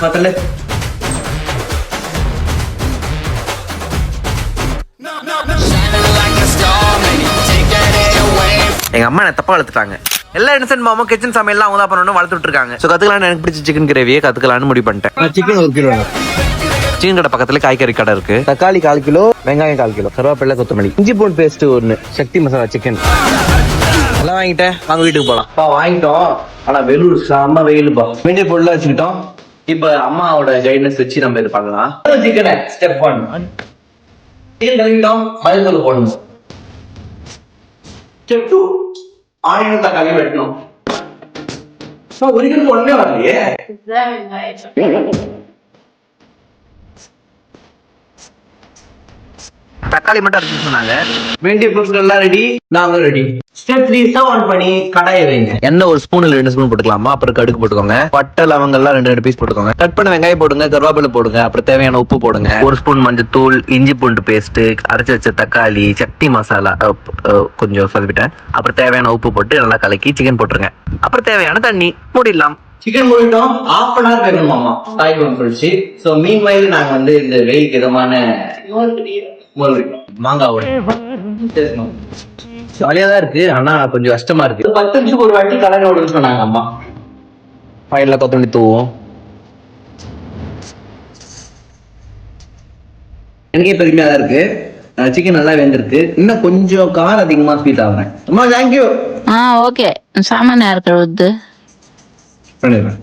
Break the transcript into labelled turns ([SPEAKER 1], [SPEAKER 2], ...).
[SPEAKER 1] பார்த்தல எங்க அம்மா என்ன தப்பா வளர்த்துட்டாங்க. எல்லா இன்னசென்ட் மாமா கிச்சன் சமையல்லாம் அவங்க தான் பண்ணணும் வளர்த்துட்டு இருக்காங்க. ஸோ கத்துக்கலான்னு எனக்கு பிடிச்ச சிக்கன் கிரேவியை கத்துக்கலான்னு முடிவு பண்ணிட்டேன். Chicken 1 kilo. சிக்கன் கடை பக்கத்துல காய்கறி கடை இருக்கு. தக்காளி 1/4 கிலோ, வெங்காயம் 1/4 கிலோ, கருவேப்பிலை, கொத்தமல்லி, இஞ்சி பூண்டு பேஸ்ட் 1, சக்தி மசாலா சிக்கன் எல்லாம் வாங்கிட்டேன். வாங்க வீட்டுக்கு போலாம். வாங்கிட்டோம். ஆனா வெயில் செம்ம வெயிலுப்பா. வேண்டிய பொருளா வச்சுக்கிட்டோம். இப்ப அம்மாவோட கைட்னஸ் வச்சு நம்ம இது பண்ணலாம். சிக்கனை ஸ்டெப் 1 சிக்கன் கழுவிட்டோம். மஞ்சள் போடணும். ஸ்டெப் 2 ஆனியன் தக்காளி வெட்டணும். ஒரு கிலோ ஒண்ணே வரலையே. தக்காளி மட்டும் அரைச்சு சொன்னாங்க. வேண்டிய பொருட்கள் எல்லாம் ரெடி, நாங்களும் ரெடி. ஸ்டெப் 3 ஸ்டவ் ஆன் பண்ணி கடாயை வைங்க. எண்ணெய் 1 ஸ்பூன் 2 ஸ்பூன் போட்டுக்கலாமா. அப்புறம் கடுகு போட்டுக்கோங்க. பட்டை லவங்கம் எல்லாம் 2 பீஸ் போட்டுக்கோங்க. கட் பண்ண வெங்காயம் போடுங்க, கருவேப்பிலை போடுங்க. அப்புறம் தேவையான உப்பு போடுங்க. 1 ஸ்பூன் மஞ்சள் தூள், இஞ்சி பூண்டு பேஸ்ட், அரைச்சு வச்ச தக்காளி, சக்தி மசாலா கொஞ்சம் சொல்லிவிட்டேன். அப்புறம் தேவையான உப்பு போட்டு நல்லா கலக்கி சிக்கன் போட்டுருங்க. அப்புறம் தேவையான தண்ணி மூடிடலாம். சிக்கன் மூடிட்டோம். 1/2 hour வேணுமாமா தாய் குழம்பு குளிச்சு. ஸோ மீன் வயல் நாங்க வந்து இந்த வெயிலுக்கு இதமான மாங்காவோட ஜாலியாதான் இருக்கு. ஆனா கொஞ்சம் கஷ்டமா இருக்கு. 10 நிமிஷம் ஒரு வாட்டி கலர் ஓடுன்னு சொன்னாங்க அம்மா. ஃபைனலா கொத்தமல்லி தூவும். எனக்கே பெருமையா தான் இருக்கு. சிக்கன் நல்லா வெந்திருக்கு. இன்னும் கொஞ்சம் காரம் அதிகமா ஸ்வீட் ஆகுறேன். அம்மா தேங்க்யூ.
[SPEAKER 2] ஓகே. சாமான் யார் கழுவுது?
[SPEAKER 1] பண்ணிடுறேன்.